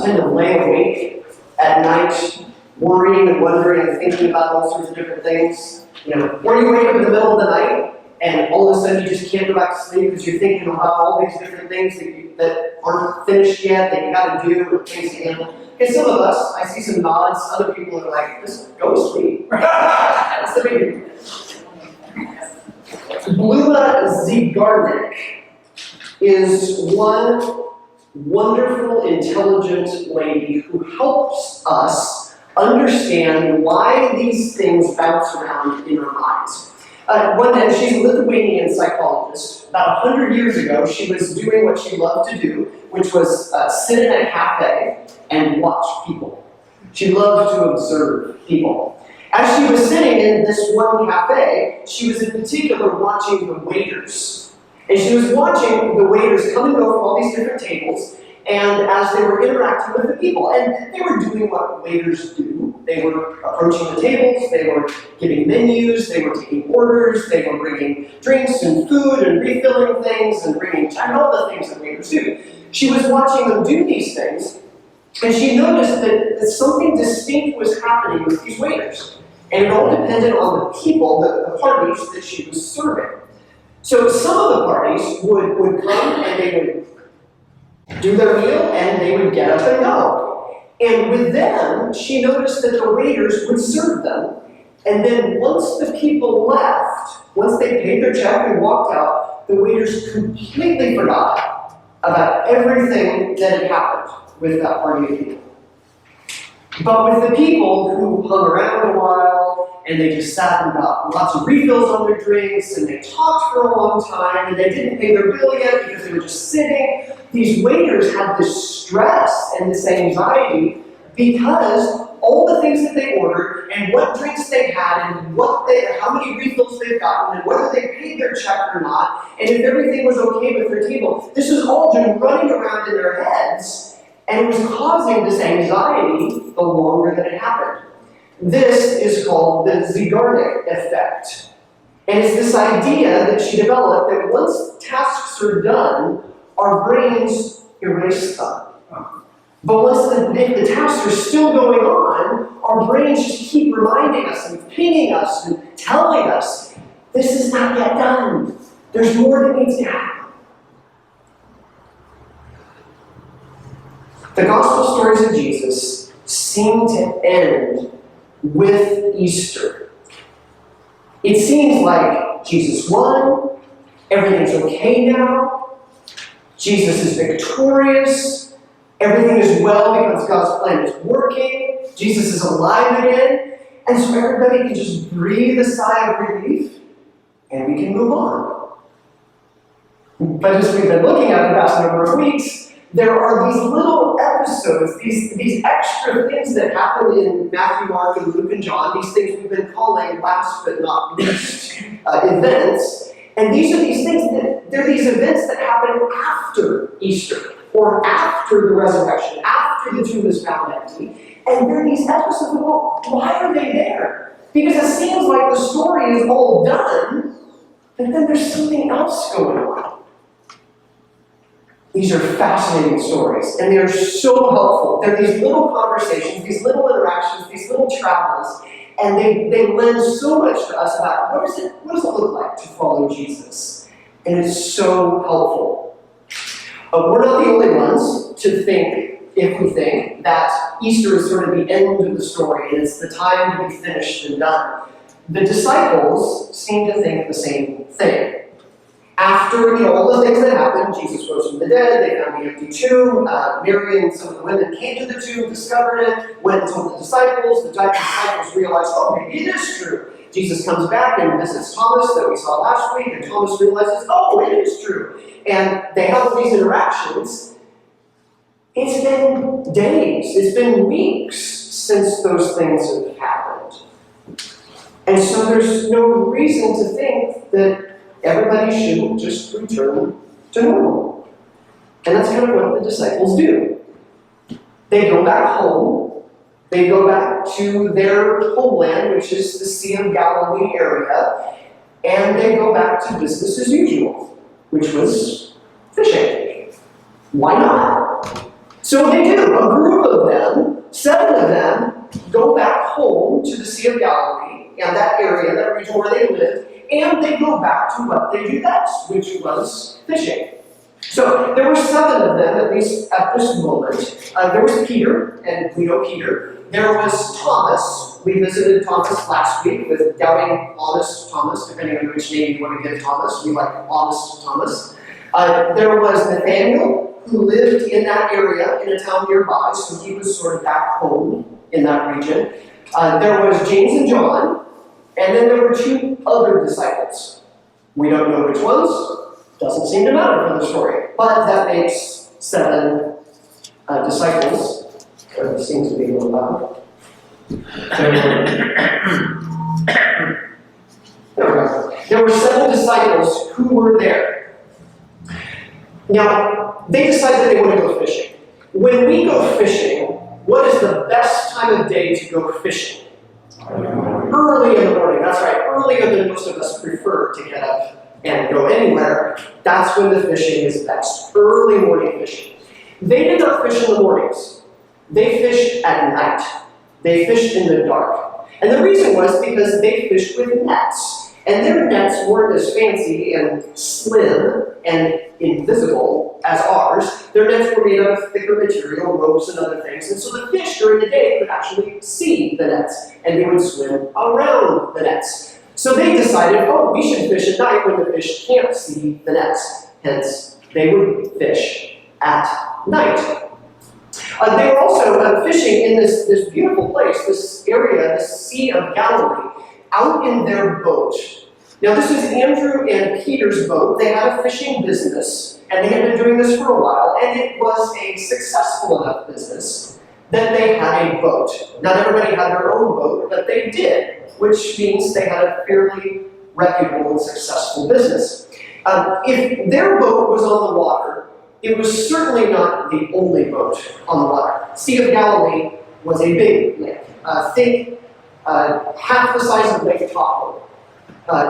tend to lay awake at night, worrying and wondering and thinking about all sorts of different things? Or you wake up in the middle of the night and all of a sudden you just can't go back to sleep because you're thinking about all these different things that aren't finished yet, that you got to do, and things to handle. Okay, some of us, I see some nods, other people are like, just go to sleep. That's the big Bluma Zygarnik is one wonderful, intelligent lady who helps us understand why these things bounce around in our minds. One day, she's a Lithuanian psychologist. About 100 years ago, she was doing what she loved to do, which was sit in a cafe and watch people. She loved to observe people. As she was sitting in this one cafe, she was in particular watching the waiters. And she was watching the waiters come and go from all these different tables, and as they were interacting with the people. And they were doing what waiters do. They were approaching the tables, they were giving menus, they were taking orders, they were bringing drinks and food and refilling things and and all the things that waiters do. She was watching them do these things, and she noticed that something distinct was happening with these waiters. And it all depended on the people, the parties that she was serving. So some of the parties would come and they would do their meal and they would get up and go. And with them, she noticed that the waiters would serve them. And then once the people left, once they paid their check and walked out, the waiters completely forgot about everything that had happened with that party of people. But with the people who hung around a while, and they just sat and got lots of refills on their drinks, and they talked for a long time, and they didn't pay their bill yet because they were just sitting, these waiters had this stress and this anxiety because all the things that they ordered, and what drinks they had, and how many refills they've gotten, and whether they paid their check or not, and if everything was okay with their table, this was all just running around in their heads. And it was causing this anxiety the longer that it happened. This is called the Zygarnik effect. And it's this idea that she developed that once tasks are done, our brains erase them. But if the tasks are still going on, our brains just keep reminding us and pinging us and telling us, this is not yet done. There's more that needs to happen. The gospel stories of Jesus seem to end with Easter. It seems like Jesus won, everything's okay now, Jesus is victorious, everything is well because God's plan is working, Jesus is alive again, and so everybody can just breathe a sigh of relief, and we can move on. But as we've been looking at the past number of weeks, there are these little episodes, these extra things that happen in Matthew, Mark, and Luke, and John, these things we've been calling last but not least events. And these are these things they're these events that happen after Easter, or after the resurrection, after the tomb is found empty. And they're these episodes of, well, why are they there? Because it seems like the story is all done, but then there's something else going on. These are fascinating stories, and they're so helpful. They're these little conversations, these little interactions, these little travels, and they lend so much to us about what does it look like to follow Jesus? And it's so helpful. We're not the only ones to think, if we think, that Easter is sort of the end of the story, and it's the time to be finished and done. The disciples seem to think the same thing. After all the things that happened, Jesus rose from the dead, they found the empty tomb, Mary and some of the women came to the tomb, discovered it, went and told the disciples realized, oh, maybe it is true. Jesus comes back and visits Thomas that we saw last week, and Thomas realizes, oh, it is true. And they have all these interactions. It's been days, it's been weeks since those things have happened. And so there's no reason to think that everybody shouldn't just return to normal. And that's kind of what the disciples do. They go back home. They go back to their homeland, which is the Sea of Galilee area, and they go back to business as usual, which was fishing. Why not? So they do. A group of them, 7 of them, go back home to the Sea of Galilee and that area, that region where they lived, and they go back to what they do best, which was fishing. So there were 7 of them, at least at this moment. There was Peter, and we know Peter. There was Thomas. We visited Thomas last week with Doubting Honest Thomas, depending on which name you want to give Thomas. We like Honest Thomas. There was Nathaniel, who lived in that area in a town nearby, so he was sort of back home in that region. There was James and John, and then there were 2 other disciples. We don't know which ones. Doesn't seem to matter for the story, but that makes 7 disciples. There seems to be a little loud. There were 7 disciples who were there. Now, they decided they want to go fishing. When we go fishing, what is the best time of day to go fishing? Early in the morning, that's right. Earlier than most of us prefer to get up and go anywhere. That's when the fishing is best. Early morning fishing. They did not fish in the mornings. They fished at night. They fished in the dark. And the reason was because they fished with nets. And their nets weren't as fancy and slim and invisible as ours. Their nets were made out of thicker material, ropes and other things. And so the fish during the day could actually see the nets. And they would swim around the nets. So they decided, oh, we should fish at night when the fish can't see the nets. Hence, they would fish at night. They were also fishing in this beautiful place, this area, the Sea of Galilee, out in their boat. Now, this is Andrew and Peter's boat. They had a fishing business, and they had been doing this for a while, and it was a successful enough business that they had a boat. Not everybody had their own boat, but they did, which means they had a fairly reputable and successful business. If their boat was on the water, it was certainly not the only boat on the water. Sea of Galilee was a big lake. Think half the size of Lake Tahoe.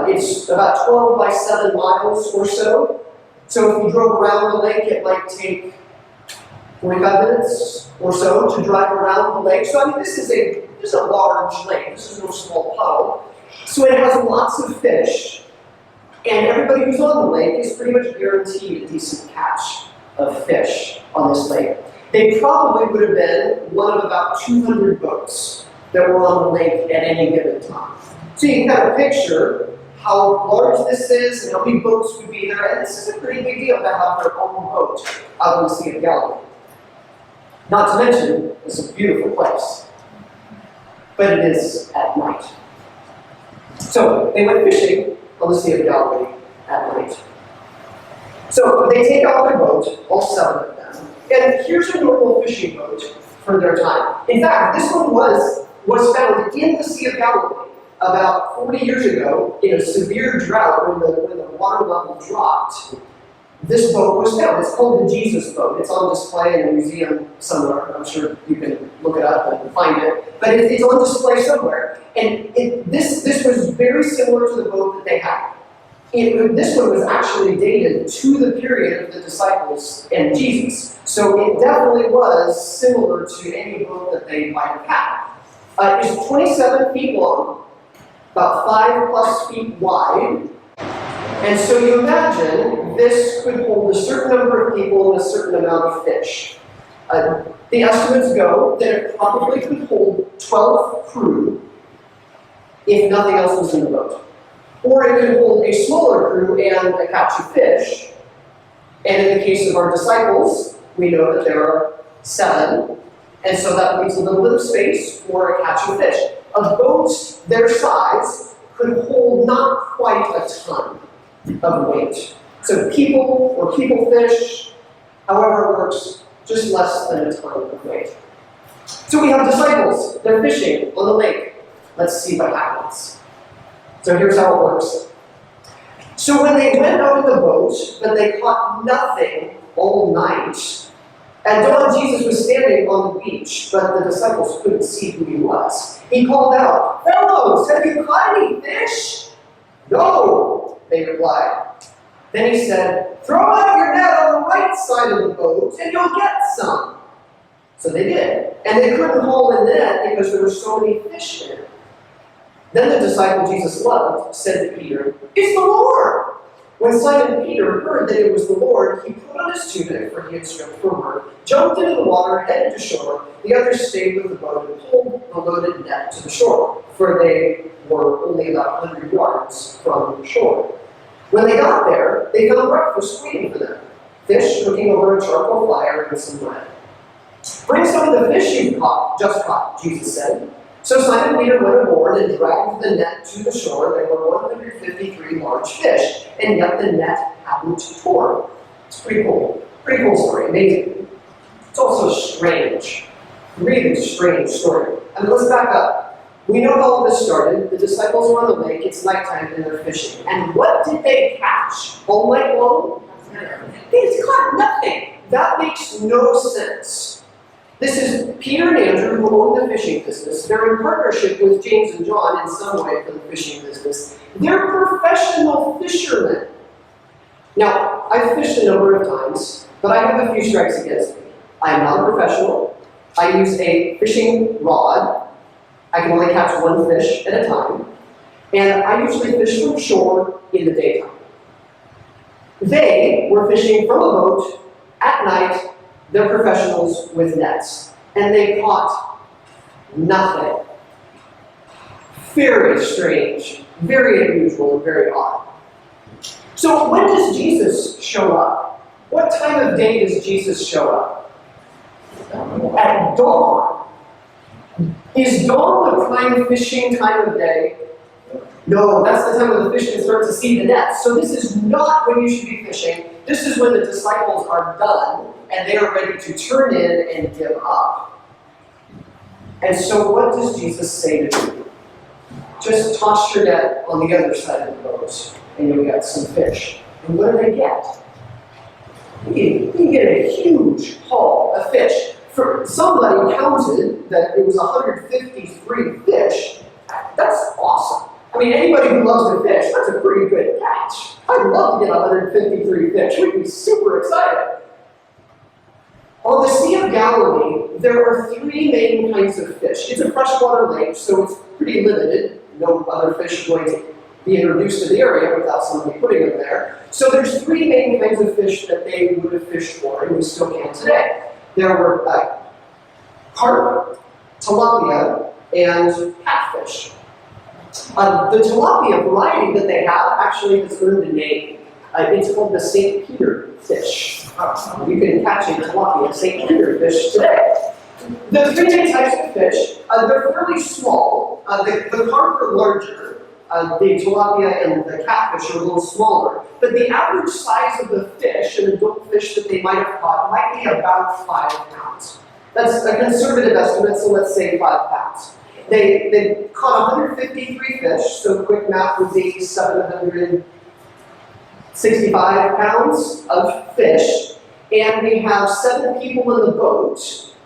It's about 12 by 7 miles or so. So if you drove around the lake, it might take 45 minutes or so to drive around the lake. So I mean, this is a large lake. This is no small puddle. So it has lots of fish, and everybody who's on the lake is pretty much guaranteed a decent catch of fish on this lake. They probably would have been one of about 200 boats that were on the lake at any given time. So you can kind of picture how large this is and how many boats would be there, and this is a pretty big deal to have their own boat out in the Sea of Galilee. Not to mention, it's a beautiful place, but it is at night. So they went fishing on the Sea of Galilee at night. So they take out their boat, all 7 of them, and here's a normal fishing boat for their time. In fact, this one was found in the Sea of Galilee about 40 years ago in a severe drought when the water level dropped. This boat was found. It's called the Jesus boat. It's on display in a museum somewhere. I'm sure you can look it up and find it. But it's on display somewhere. And this was very similar to the boat that they had. This one was actually dated to the period of the disciples and Jesus. So it definitely was similar to any boat that they might have had. It's 27 feet long, about 5+ feet wide. And so you imagine this could hold a certain number of people and a certain amount of fish. The estimates go that it probably could hold 12 crew if nothing else was in the boat. Or it could hold a smaller crew and a catch of fish. And in the case of our disciples, we know that there are 7. And so that leaves a little bit of space for a catch of fish. A boat their size could hold not quite a ton of weight. So people or people fish, however it works, just less than a ton of weight. So we have disciples. They're fishing on the lake. Let's see what happens. So here's how it works. So when they went out in the boat, but they caught nothing all night, at dawn Jesus was standing on the beach, but the disciples couldn't see who he was. He called out, "Fellows, have you caught any fish?" "No," they replied. Then he said, "Throw out your net on the right side of the boat, and you'll get some." So they did. And they couldn't haul in the net because there were so many fish in it. Then the disciple Jesus loved said to Peter, "It's the Lord!" When Simon Peter heard that it was the Lord, he put on his tunic, for he had stripped for work, jumped into the water, headed to shore. The others stayed with the boat and pulled the loaded net to the shore, for they were only about 100 yards from shore. When they got there, they found breakfast waiting for them. Fish cooking over a charcoal fire and some bread. "Bring some of the fish you've just caught," Jesus said. So Simon Peter went aboard and dragged the net to the shore. There were 153 large fish, and yet the net hadn't torn. It's pretty cool. Pretty cool story, amazing. It's also strange. Really strange story. I mean, let's back up. We know how all this started. The disciples were on the lake, it's nighttime, and they're fishing. And what did they catch all night long? They caught nothing. That makes no sense. This is Peter and Andrew who own the fishing business. They're in partnership with James and John in some way for the fishing business. They're professional fishermen. Now, I've fished a number of times, but I have a few strikes against me. I am not a professional. I use a fishing rod. I can only catch one fish at a time. And I usually fish from shore in the daytime. They were fishing from a boat at night. They're professionals with nets, and they caught nothing. Very strange, very unusual, and very odd. So when does Jesus show up? What time of day does Jesus show up? At dawn. Is dawn the prime fishing time of day? No, that's the time when the fish can start to see the nets. So this is not when you should be fishing. This is when the disciples are done and they are ready to turn in and give up. And so what does Jesus say to them? Just toss your net on the other side of the boat and you'll get some fish. And what do they get? You can get a huge haul of fish. For somebody counted that it was 153 fish. That's awesome. I mean, anybody who loves to fish, that's a pretty good catch. I'd love to get 153 fish. We'd be super excited. On the Sea of Galilee, there are three main kinds of fish. It's a freshwater lake, so it's pretty limited. No other fish are going to be introduced to the area without somebody putting them there. So there's three main kinds of fish that they would have fished for, and we still can today. There were carp, tilapia, and catfish. The tilapia variety that they have actually has earned a name. It's called the St. Peter fish. You can catch a tilapia St. Peter fish today. The three main types of fish, they're fairly small. The carp are larger. The tilapia and the catfish are a little smaller. But the average size of the fish, an adult fish that they might have caught, might be about 5 pounds. That's a conservative estimate, so let's say 5 pounds. They caught 153 fish, so quick math would be 765 pounds of fish, and we have 7 people in the boat,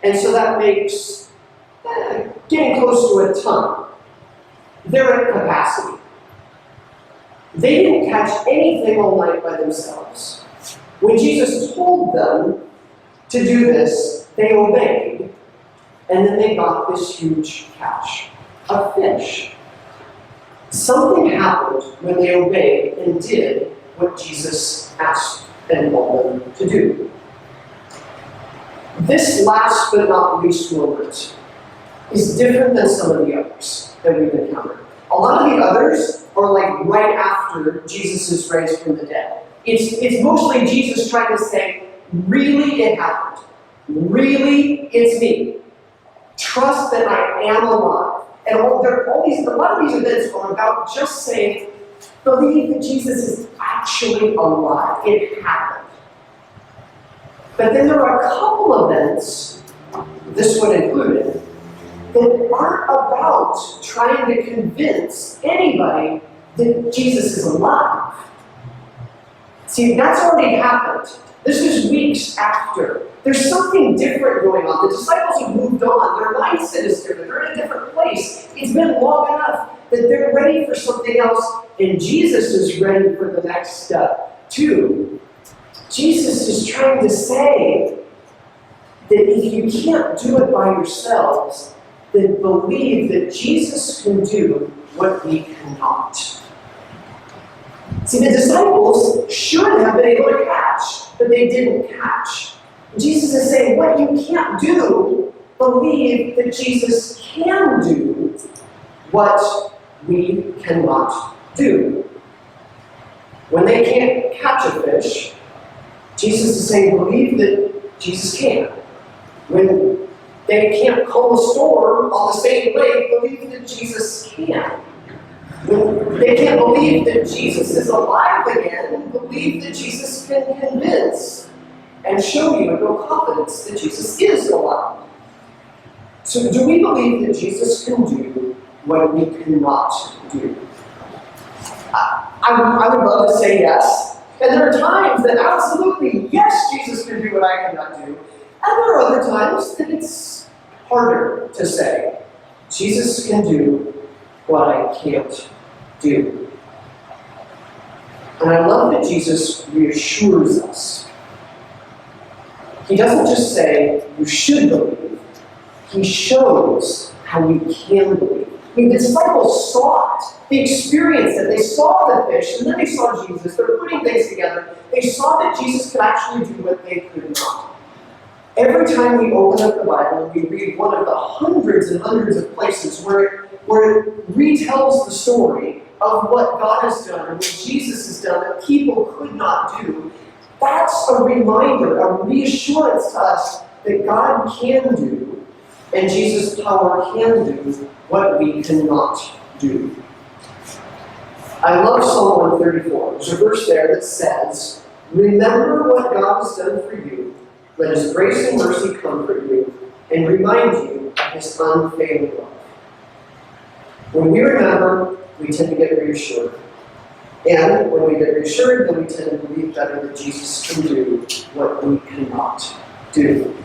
and so that makes getting close to a ton. They're at capacity. They didn't catch anything all night by themselves. When Jesus told them to do this, they obeyed. And then they got this huge catch of fish. Something happened when they obeyed and did what Jesus asked and called them to do. This last but not least moment is different than some of the others that we've encountered. A lot of the others are like right after Jesus is raised from the dead. It's mostly Jesus trying to say, really it happened. Really, it's me. Trust that I am alive. And a lot of these events are about just saying, believe that Jesus is actually alive. It happened. But then there are a couple events, this one included, that aren't about trying to convince anybody that Jesus is alive. See, that's already happened. This is weeks after. There's something different going on. The disciples have moved on. Their mindset is different. They're in a different place. It's been long enough that they're ready for something else, and Jesus is ready for the next step, too. Jesus is trying to say, that if you can't do it by yourselves, then believe that Jesus can do what we cannot. See, the disciples should have been able to catch, but they didn't catch. Jesus is saying, what you can't do, believe that Jesus can do what we cannot do. When they can't catch a fish, Jesus is saying, believe that Jesus can. When they can't calm a storm on the same lake, believe that Jesus can. When they can't believe that Jesus is alive again, believe that Jesus can convince and show you and build confidence that Jesus is alive. So do we believe that Jesus can do what we cannot do? I would love to say yes. And there are times that absolutely, yes, Jesus can do what I cannot do. And there are other times that it's harder to say, Jesus can do what I can't do. And I love that Jesus reassures us. He doesn't just say, you should believe. He shows how we can believe. I mean, the disciples saw it. They experienced it. They saw the fish, and then they saw Jesus. They're putting things together. They saw that Jesus could actually do what they could not. Every time we open up the Bible and we read one of the hundreds and hundreds of places where it retells the story of what God has done and what Jesus has done that people could not do, that's a reminder, a reassurance to us that God can do and Jesus' power can do what we cannot do. I love Psalm 134. There's a verse there that says, remember what God has done for you. Let His grace and mercy comfort you and remind you of His unfailing love. When we remember, we tend to get reassured. And when we get reassured, then we tend to believe better that Jesus can do what we cannot do.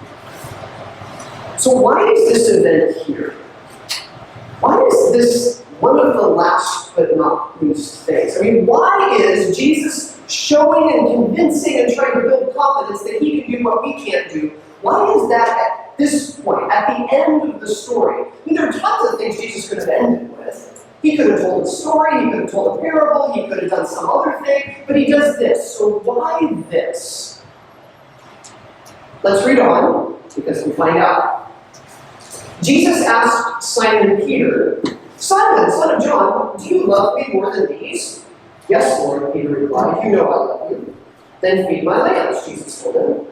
So why is this event here? Why is this one of the last but not least things? I mean, why is Jesus showing and convincing and trying to build confidence that He can do what we can't do? Why is that at this point, at the end of the story? I mean, there are tons of things Jesus could have ended with. He could have told a story, He could have told a parable, He could have done some other thing, but He does this. So why this? Let's read on, because we find out. Jesus asked Simon Peter, Simon, son of John, do you love me more than these? Yes, Lord, Peter replied, you know I love you. Then feed my lambs, Jesus told him.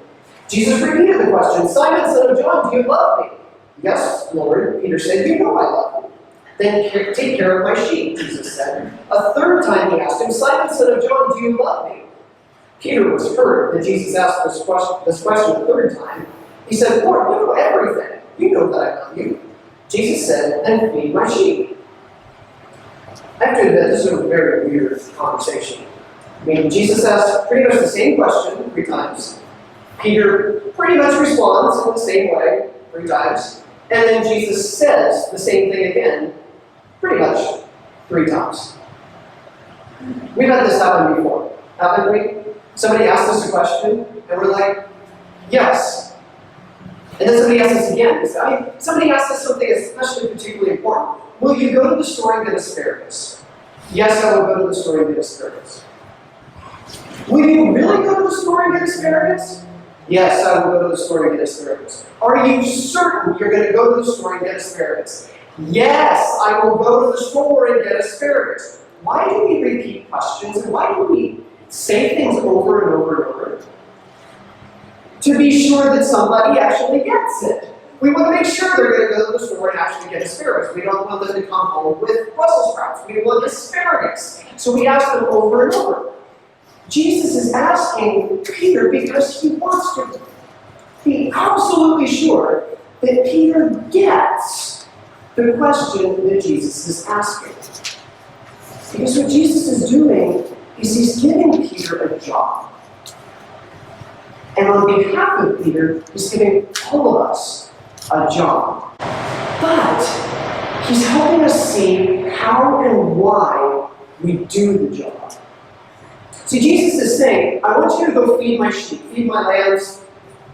Jesus repeated the question, Simon, son of John, do you love me? Yes, Lord, Peter said, you know I love you. Then take care of my sheep, Jesus said. A third time he asked him, Simon, son of John, do you love me? Peter was hurt that Jesus asked this question a third time. He said, Lord, you know everything. You know that I love you. Jesus said, then feed my sheep. I have to admit, this is a very weird conversation. I mean, Jesus asked pretty much the same question 3 times. Peter pretty much responds in the same way 3 times. And then Jesus says the same thing again, pretty much 3 times. We've had this happen before, haven't we? Somebody asked us a question, and we're like, yes. And then somebody asks us again. Somebody asks us something especially particularly important. Will you go to the store and get asparagus? Yes, I will go to the store and get asparagus. Will you really go to the store and get asparagus? Yes, I will go to the store and get asparagus. Are you certain you're going to go to the store and get asparagus? Yes, I will go to the store and get asparagus. Why do we repeat questions and why do we say things over and over and over? To be sure that somebody actually gets it. We want to make sure they're going to go to the store and actually get asparagus. We don't want them to come home with Brussels sprouts. We want asparagus. So we ask them over and over. Jesus is asking Peter because he wants to be absolutely sure that Peter gets the question that Jesus is asking. Because what Jesus is doing is he's giving Peter a job. And on behalf of Peter, he's giving all of us a job. But he's helping us see how and why we do the job. See, Jesus is saying, I want you to go feed my sheep, feed my lambs,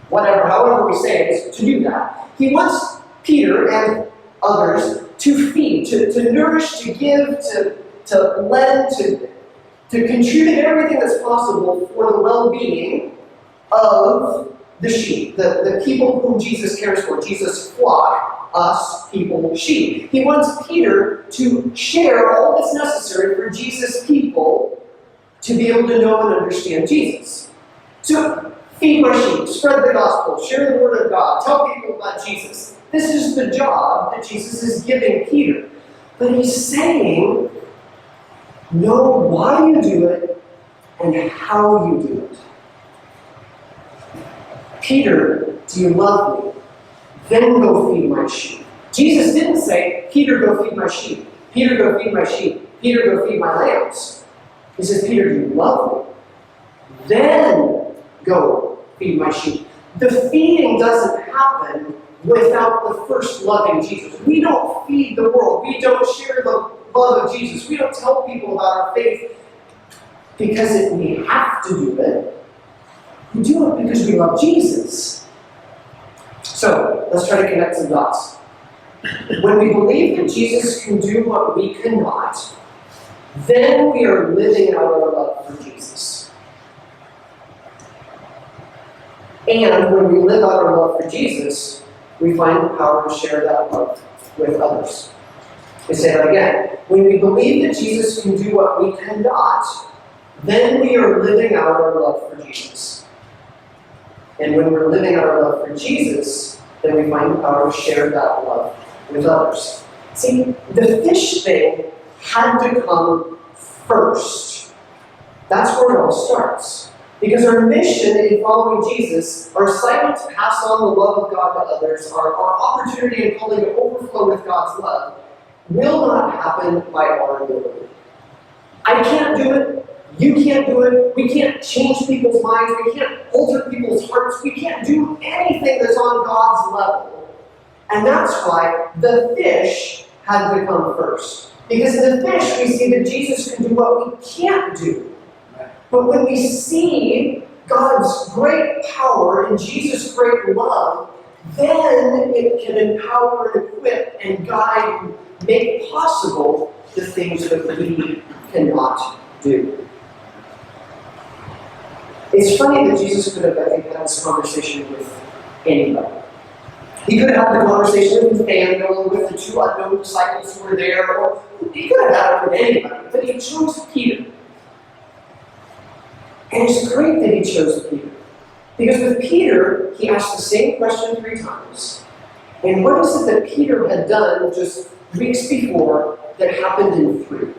whatever, however we say it, is to do that. He wants Peter and others to feed, to nourish, to give, to lend, to contribute everything that's possible for the well-being of the sheep, the people whom Jesus cares for. Jesus' flock, us, people, sheep. He wants Peter to share all that's necessary for Jesus' people to be able to know and understand Jesus. So, feed my sheep, spread the gospel, share the word of God, tell people about Jesus. This is the job that Jesus is giving Peter. But he's saying, know why you do it and how you do it. Peter, do you love me? Then go feed my sheep. Jesus didn't say, Peter, go feed my sheep. Peter, go feed my sheep. Peter, go feed my lambs. He says, Peter, do you love me? Then go feed my sheep. The feeding doesn't happen without the first loving Jesus. We don't feed the world. We don't share the love of Jesus. We don't tell people about our faith because we have to do it. We do it because we love Jesus. So, let's try to connect some dots. When we believe that Jesus can do what we cannot, then we are living out our love for Jesus. And when we live out our love for Jesus, we find the power to share that love with others. Let's say that again. When we believe that Jesus can do what we cannot, then we are living out our love for Jesus. And when we're living out our love for Jesus, then we find the power to share that love with others. See, the fish thing had to come first. That's where it all starts. Because our mission in following Jesus, our assignment to pass on the love of God to others, our opportunity and calling to overflow with God's love, will not happen by our ability. I can't do it. You can't do it. We can't change people's minds. We can't alter people's hearts. We can't do anything that's on God's level. And that's why the fish had to come first. Because in the fish, we see that Jesus can do what we can't do. But when we see God's great power and Jesus' great love, then it can empower and equip and guide and make possible the things that we cannot do. It's funny that Jesus could have, I think, had this conversation with anybody. He could have had the conversation with Nathanael, with the two unknown disciples who were there, or he could have had it with anybody, but he chose Peter. And it's great that he chose Peter. Because with Peter, he asked the same question 3 times. And what is it that Peter had done just weeks before that happened in 3?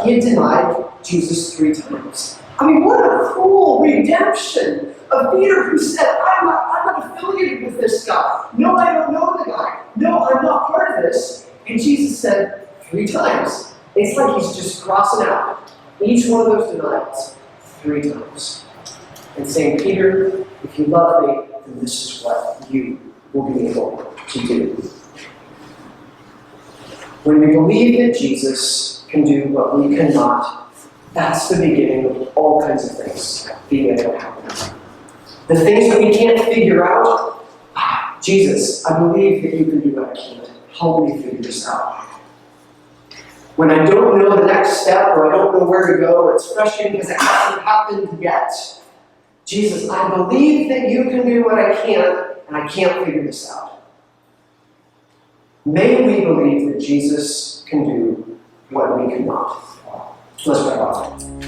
He had denied Jesus 3 times. I mean, what a cool redemption of Peter who said, I'm not affiliated with this guy. No, I don't know the guy. No, I'm not part of this. And Jesus said 3 times. It's like he's just crossing out each one of those denials 3 times. And saying, Peter, if you love me, then this is what you will be able to do. When we believe that Jesus can do what we cannot, that's the beginning of all kinds of things being able to happen. The things that we can't figure out, Jesus, I believe that you can do what I can't. Help me figure this out. When I don't know the next step or I don't know where to go, or it's frustrating because it hasn't happened yet, Jesus, I believe that you can do what I can't, and I can't figure this out. May we believe that Jesus can do what we cannot. Let's pray.